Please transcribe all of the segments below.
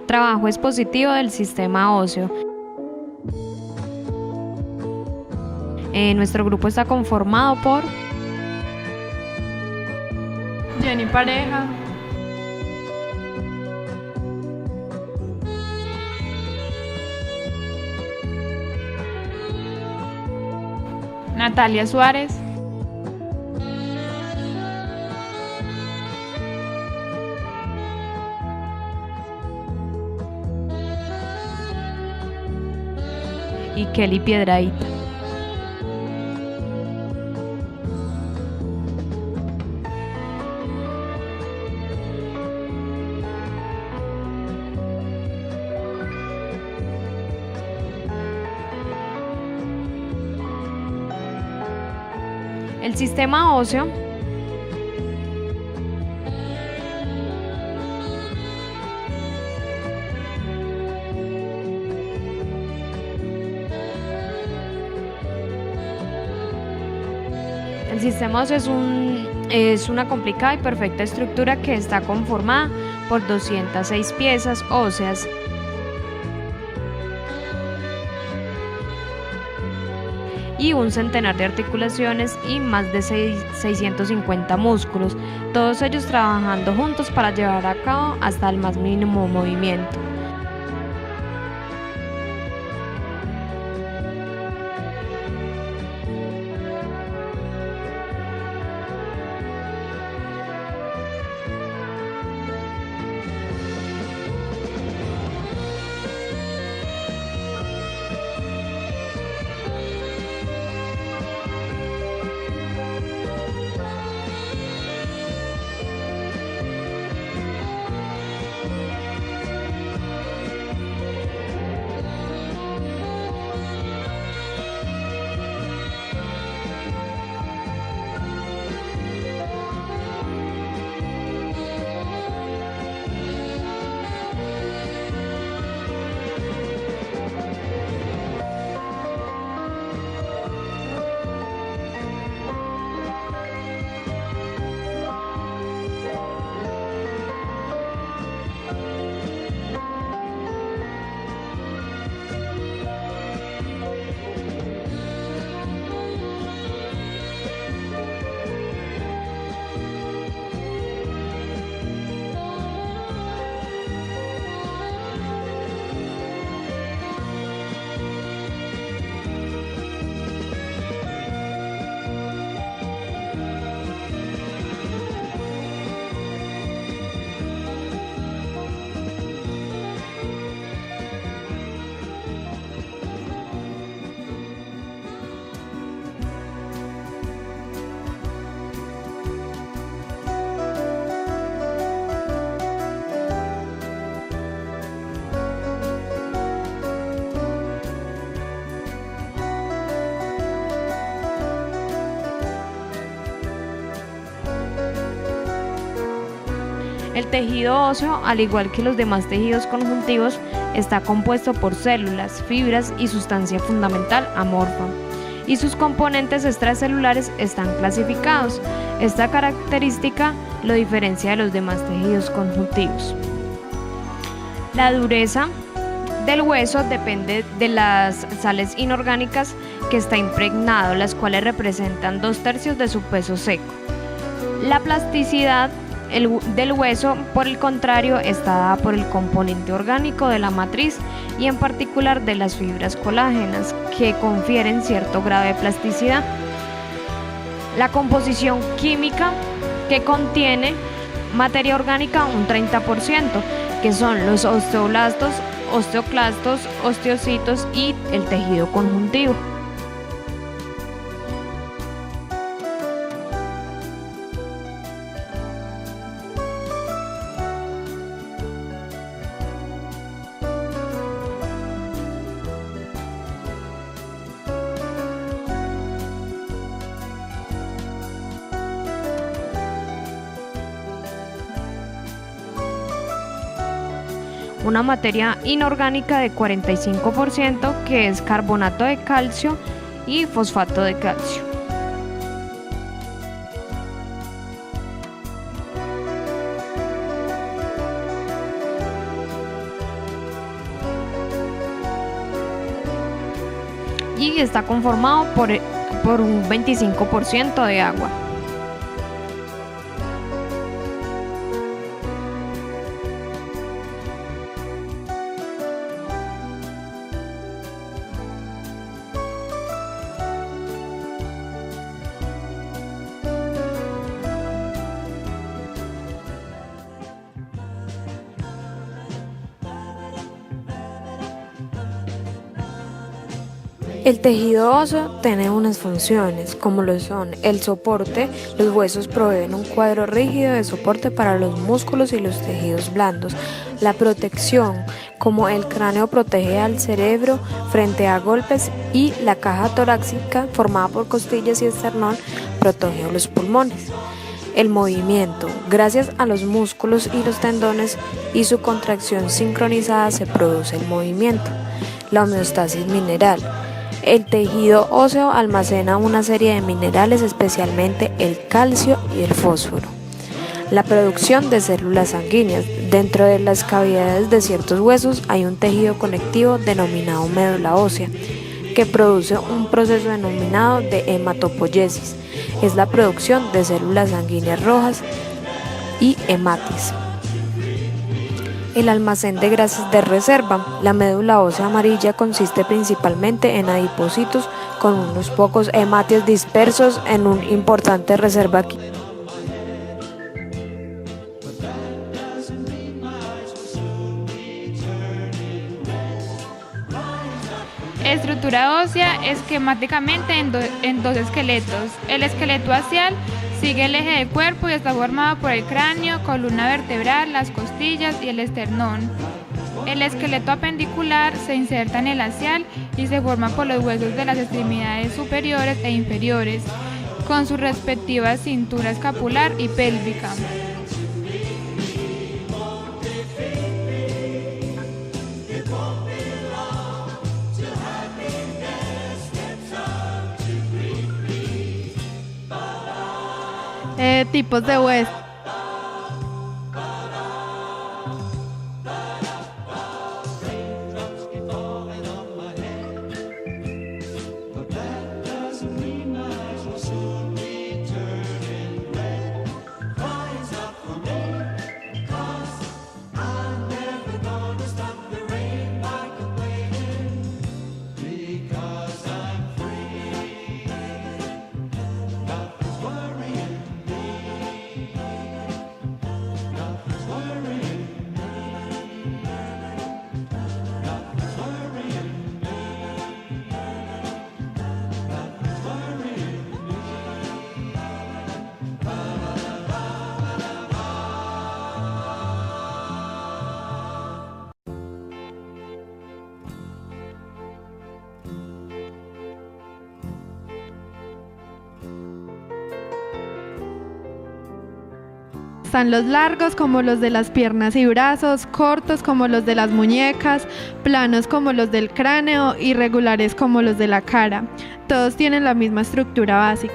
Trabajo expositivo del sistema óseo. Nuestro grupo está conformado por Jenny Pareja, Natalia Suárez, y Kelly Piedrahita. El sistema óseo es una complicada y perfecta estructura que está conformada por 206 piezas óseas. Y un centenar de articulaciones y más de 650 músculos, todos ellos trabajando juntos para llevar a cabo hasta el más mínimo movimiento. El tejido óseo, al igual que los demás tejidos conjuntivos, está compuesto por células, fibras y sustancia fundamental amorfa, y sus componentes extracelulares están clasificados. Esta característica lo diferencia de los demás tejidos conjuntivos. La dureza del hueso depende de las sales inorgánicas que está impregnado, las cuales representan 2/3 de su peso seco. La plasticidad del hueso, por el contrario, está dada por el componente orgánico de la matriz y en particular de las fibras colágenas, que confieren cierto grado de plasticidad. La composición química que contiene materia orgánica un 30%, que son los osteoblastos, osteoclastos, osteocitos y el tejido conjuntivo. Una materia inorgánica de 45%, que es carbonato de calcio y fosfato de calcio. y está conformado por un 25% de agua. El tejido óseo tiene unas funciones, como lo son el soporte. Los huesos proveen un cuadro rígido de soporte para los músculos y los tejidos blandos. La protección, como el cráneo protege al cerebro frente a golpes, y la caja torácica, formada por costillas y esternón, protege a los pulmones. El movimiento, gracias a los músculos y los tendones y su contracción sincronizada se produce el movimiento. La homeostasis mineral. El tejido óseo almacena una serie de minerales, especialmente el calcio y el fósforo. La producción de células sanguíneas. Dentro de las cavidades de ciertos huesos hay un tejido conectivo denominado médula ósea, que produce un proceso denominado de hematopoiesis. Es la producción de células sanguíneas rojas y hematis. El almacén de grasas de reserva. La médula ósea amarilla consiste principalmente en adipocitos con unos pocos hematis dispersos en una importante reserva química. Estructura ósea esquemáticamente en dos esqueletos. El esqueleto axial sigue el eje del cuerpo y está formado por el cráneo, columna vertebral, las costillas y el esternón. El esqueleto apendicular se inserta en el axial y se forma por los huesos de las extremidades superiores e inferiores, con su respectiva cintura escapular y pélvica. Tipos de hueso. Están los largos como los de las piernas y brazos, cortos como los de las muñecas, planos como los del cráneo, irregulares como los de la cara. Todos tienen la misma estructura básica.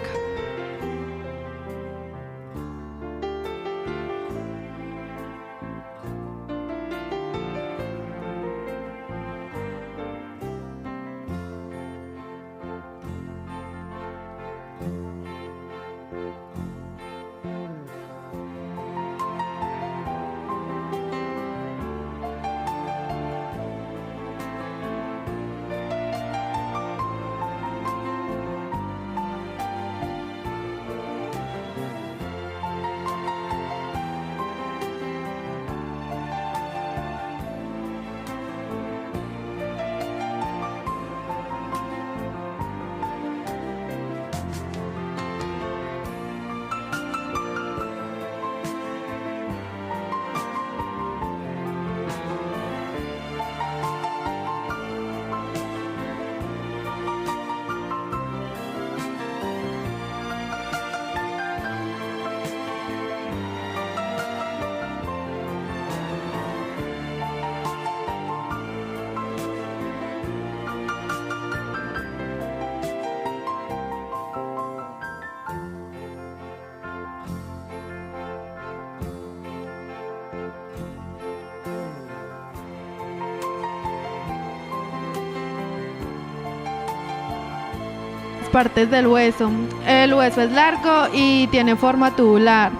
partes del hueso. El hueso es largo y tiene forma tubular.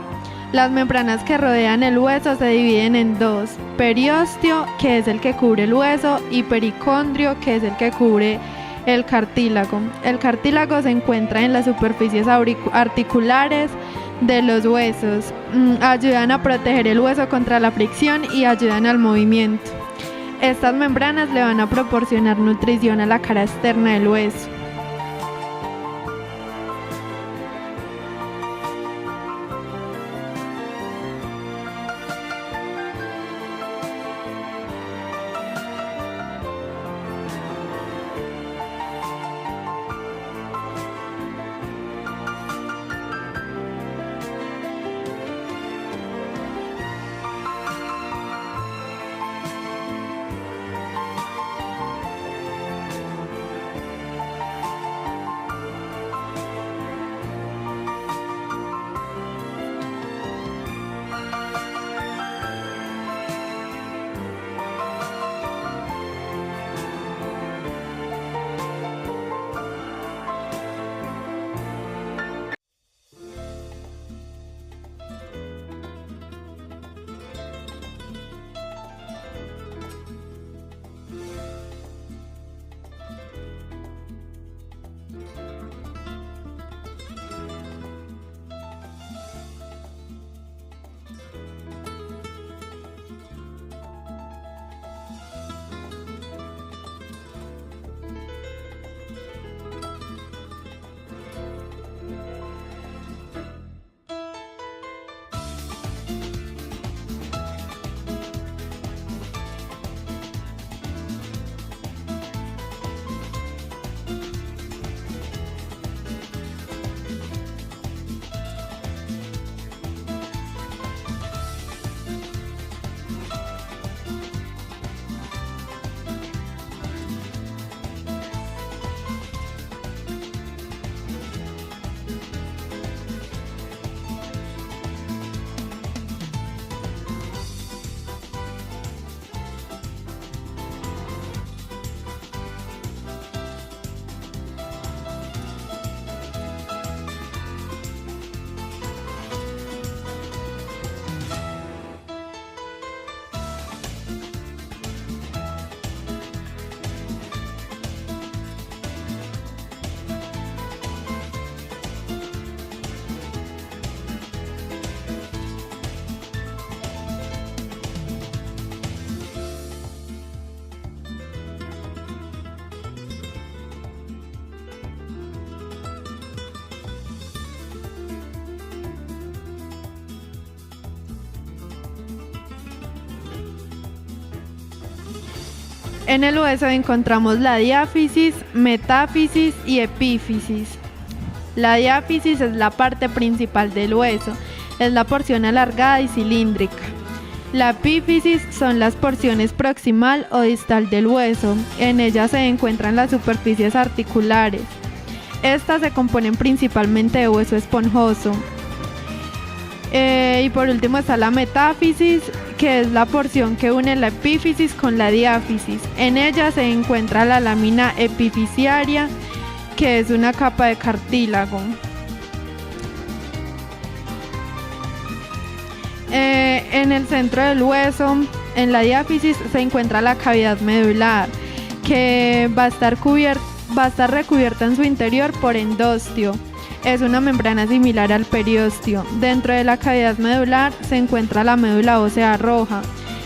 Las membranas que rodean el hueso se dividen en dos: periósteo, que es el que cubre el hueso, y pericondrio, que es el que cubre el cartílago. El cartílago se encuentra en las superficies articulares de los huesos. Ayudan a proteger el hueso contra la fricción y ayudan al movimiento. Estas membranas le van a proporcionar nutrición a la cara externa del hueso. En el hueso encontramos la diáfisis, metáfisis y epífisis. La diáfisis es la parte principal del hueso, es la porción alargada y cilíndrica. La epífisis son las porciones proximal o distal del hueso. En ellas se encuentran las superficies articulares. Estas se componen principalmente de hueso esponjoso. Y por último está la metáfisis, que es la porción que une la epífisis con la diáfisis. En ella se encuentra la lámina epifisiaria, que es una capa de cartílago. En el centro del hueso, en la diáfisis, se encuentra la cavidad medular, que va a estar recubierta en su interior por endostio. Es una membrana similar al periósteo. Dentro de la cavidad medular se encuentra la médula ósea roja.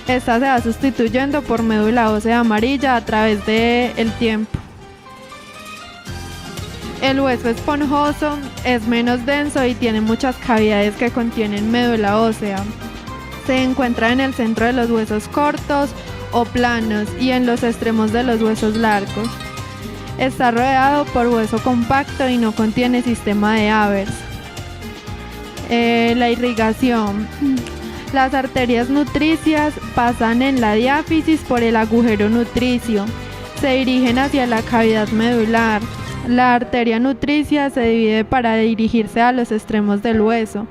Esta se va sustituyendo por médula ósea amarilla a través del tiempo. El hueso esponjoso es menos denso y tiene muchas cavidades que contienen médula ósea. Se encuentra en el centro de los huesos cortos o planos y en los extremos de los huesos largos. Está rodeado por hueso compacto y no contiene sistema de Avers. La irrigación. Las arterias nutricias pasan en la diáfisis por el agujero nutricio. Se dirigen hacia la cavidad medular. La arteria nutricia se divide para dirigirse a los extremos del hueso.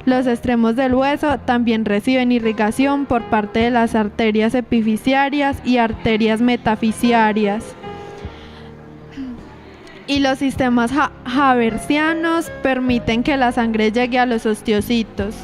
Los extremos del hueso también reciben irrigación por parte de las arterias epifisiarias y arterias metafisiarias. Y los sistemas haversianos permiten que la sangre llegue a los osteocitos.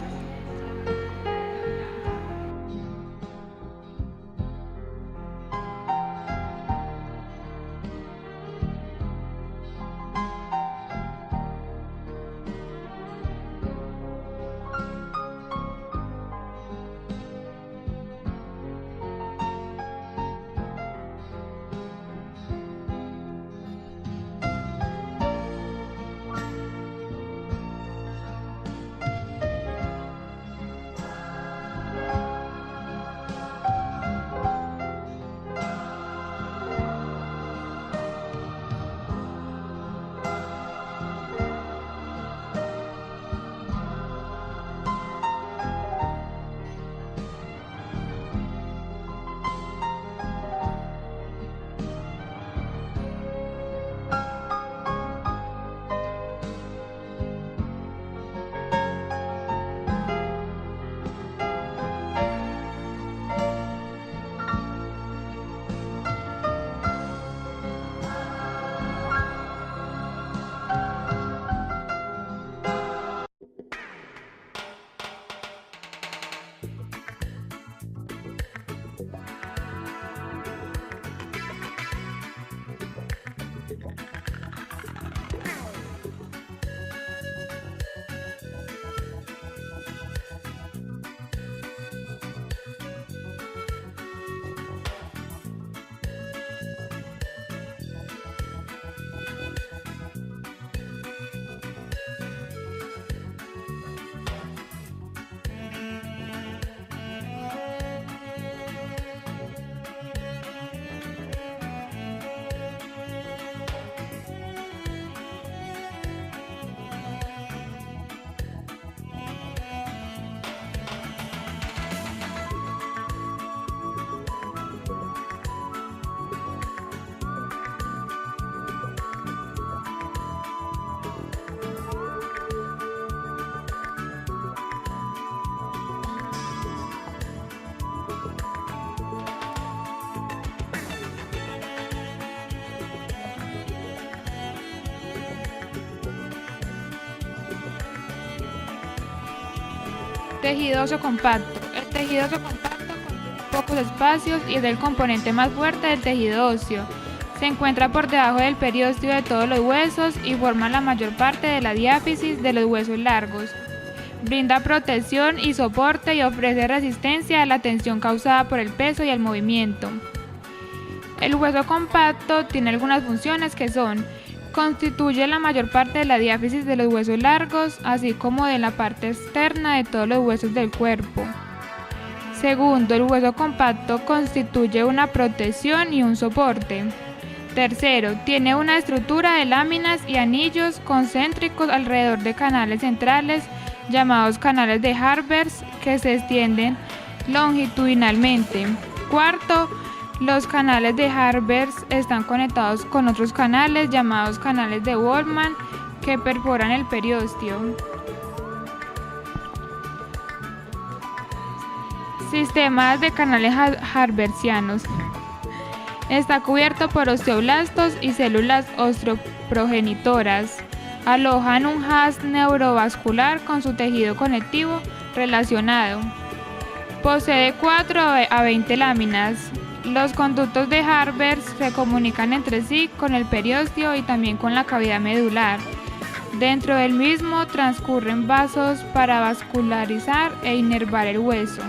Tejido óseo compacto. El tejido óseo compacto contiene pocos espacios y es el componente más fuerte del tejido óseo. Se encuentra por debajo del periósteo de todos los huesos y forma la mayor parte de la diáfisis de los huesos largos. Brinda protección y soporte y ofrece resistencia a la tensión causada por el peso y el movimiento. El hueso compacto tiene algunas funciones que son: constituye la mayor parte de la diáfisis de los huesos largos, así como de la parte externa de todos los huesos del cuerpo. Segundo, el hueso compacto constituye una protección y un soporte. Tercero, tiene una estructura de láminas y anillos concéntricos alrededor de canales centrales, llamados canales de Harbers, que se extienden longitudinalmente. Cuarto, los canales de Harbers están conectados con otros canales llamados canales de Wolfram que perforan el periósteo. Sistemas de canales harbersianos. Está cubierto por osteoblastos y células osteoprogenitoras. Alojan un haz neurovascular con su tejido conectivo relacionado. Posee 4 a 20 láminas. Los conductos de Harbers se comunican entre sí con el periósteo y también con la cavidad medular. Dentro del mismo transcurren vasos para vascularizar e inervar el hueso.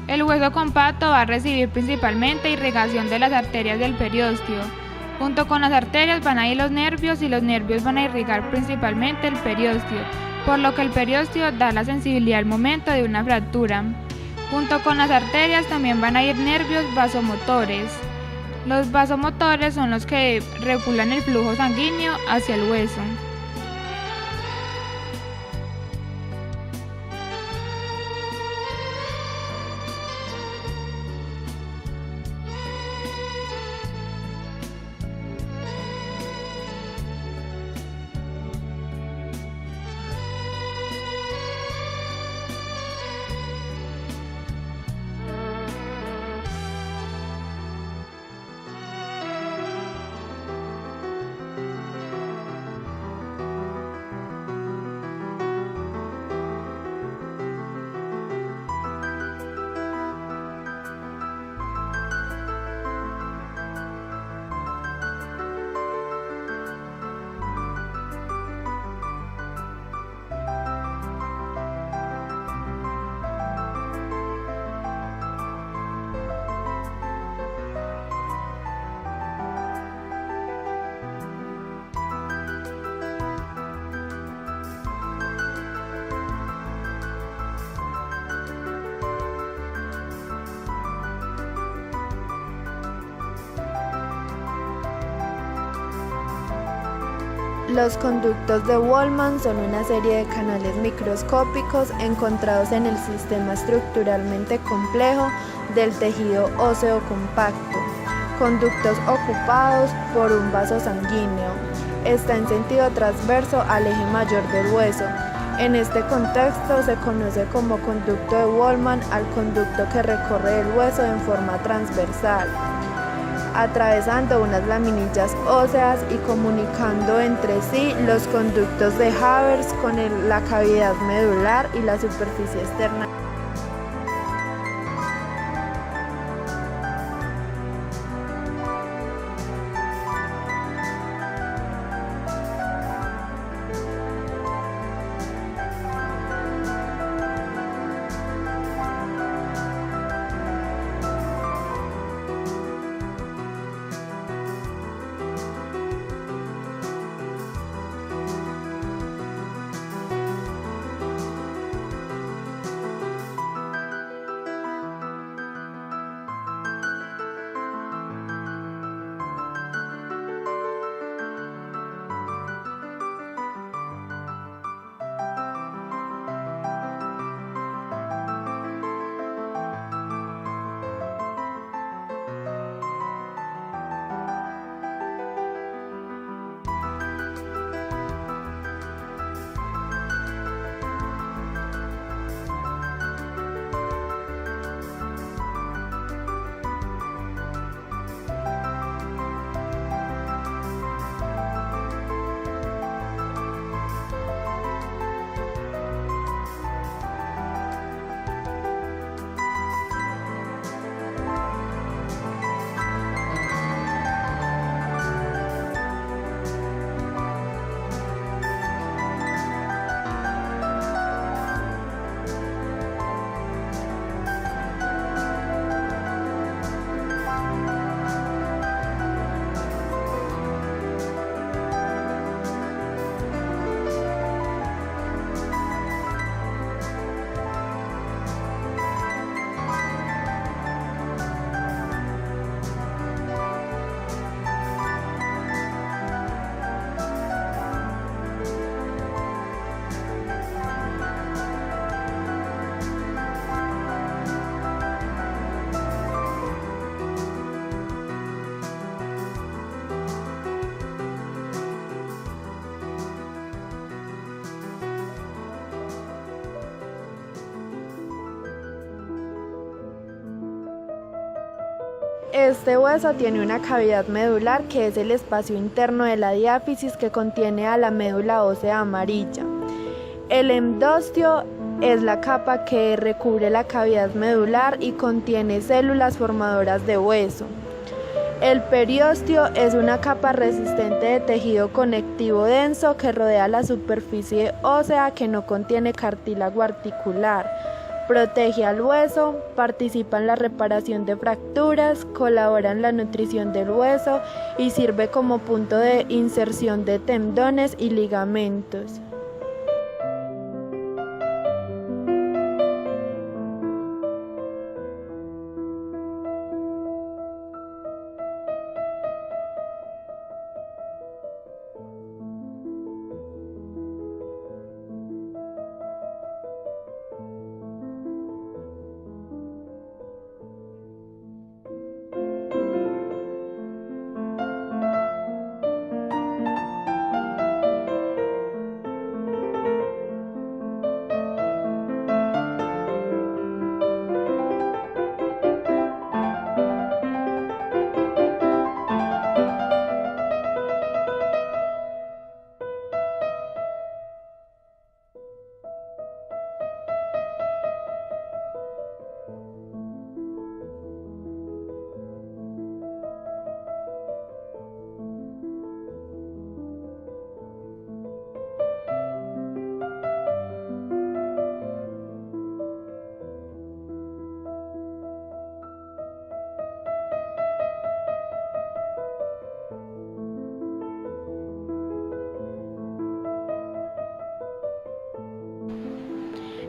El hueso compacto va a recibir principalmente irrigación de las arterias del periósteo. Junto con las arterias van a ir los nervios y los nervios van a irrigar principalmente el periósteo, por lo que el periósteo da la sensibilidad al momento de una fractura. Junto con las arterias también van a ir nervios vasomotores. Los vasomotores son los que regulan el flujo sanguíneo hacia el hueso. Los conductos de Wolman son una serie de canales microscópicos encontrados en el sistema estructuralmente complejo del tejido óseo compacto. Conductos ocupados por un vaso sanguíneo. Está en sentido transverso al eje mayor del hueso. En este contexto se conoce como conducto de Wolman al conducto que recorre el hueso en forma transversal, atravesando unas laminillas óseas y comunicando entre sí los conductos de Havers con la cavidad medular y la superficie externa. Este hueso tiene una cavidad medular que es el espacio interno de la diáfisis que contiene a la médula ósea amarilla. El endostio es la capa que recubre la cavidad medular y contiene células formadoras de hueso. El periósteo es una capa resistente de tejido conectivo denso que rodea la superficie ósea que no contiene cartílago articular. Protege al hueso, participa en la reparación de fracturas, colabora en la nutrición del hueso y sirve como punto de inserción de tendones y ligamentos.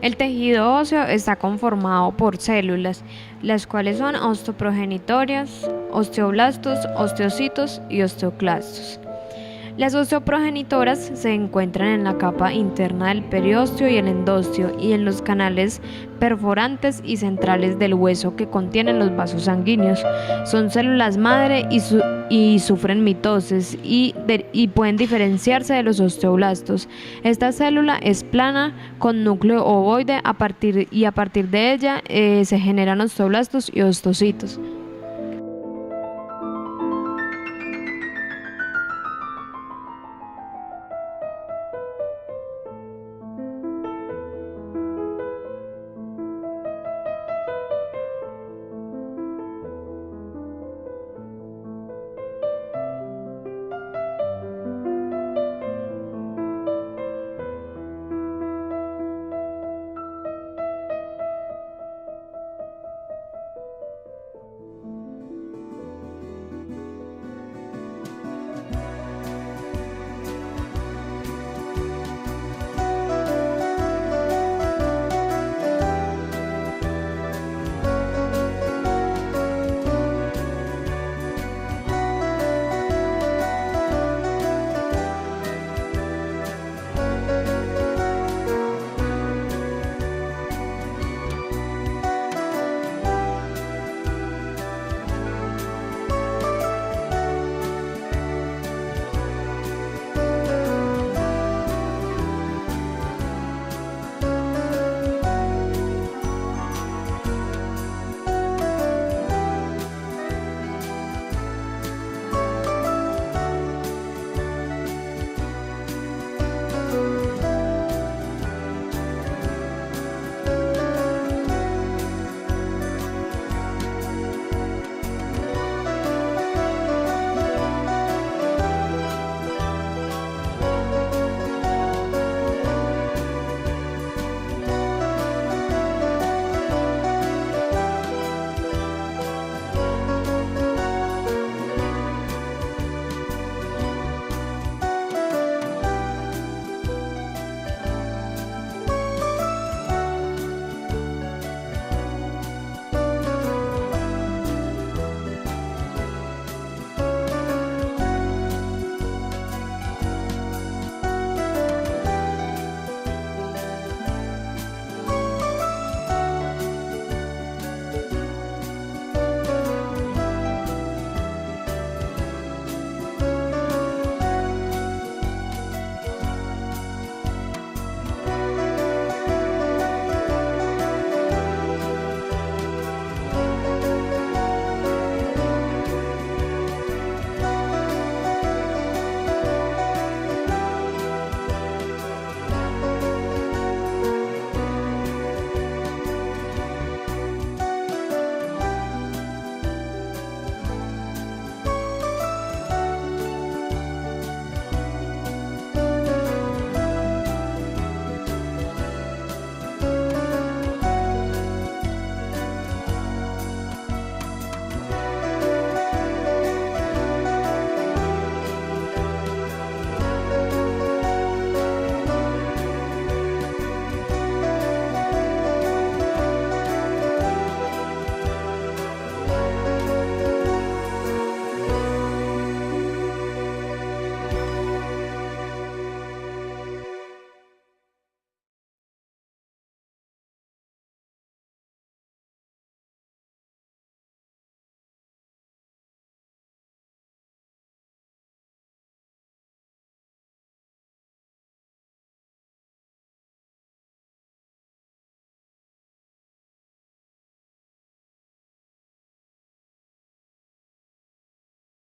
El tejido óseo está conformado por células, las cuales son osteoprogenitorias, osteoblastos, osteocitos y osteoclastos. Las osteoprogenitoras se encuentran en la capa interna del periósteo y el endósteo y en los canales perforantes y centrales del hueso que contienen los vasos sanguíneos. Son células madre y sufren mitosis y pueden diferenciarse de los osteoblastos. Esta célula es plana con núcleo ovoide y a partir de ella se generan osteoblastos y osteocitos.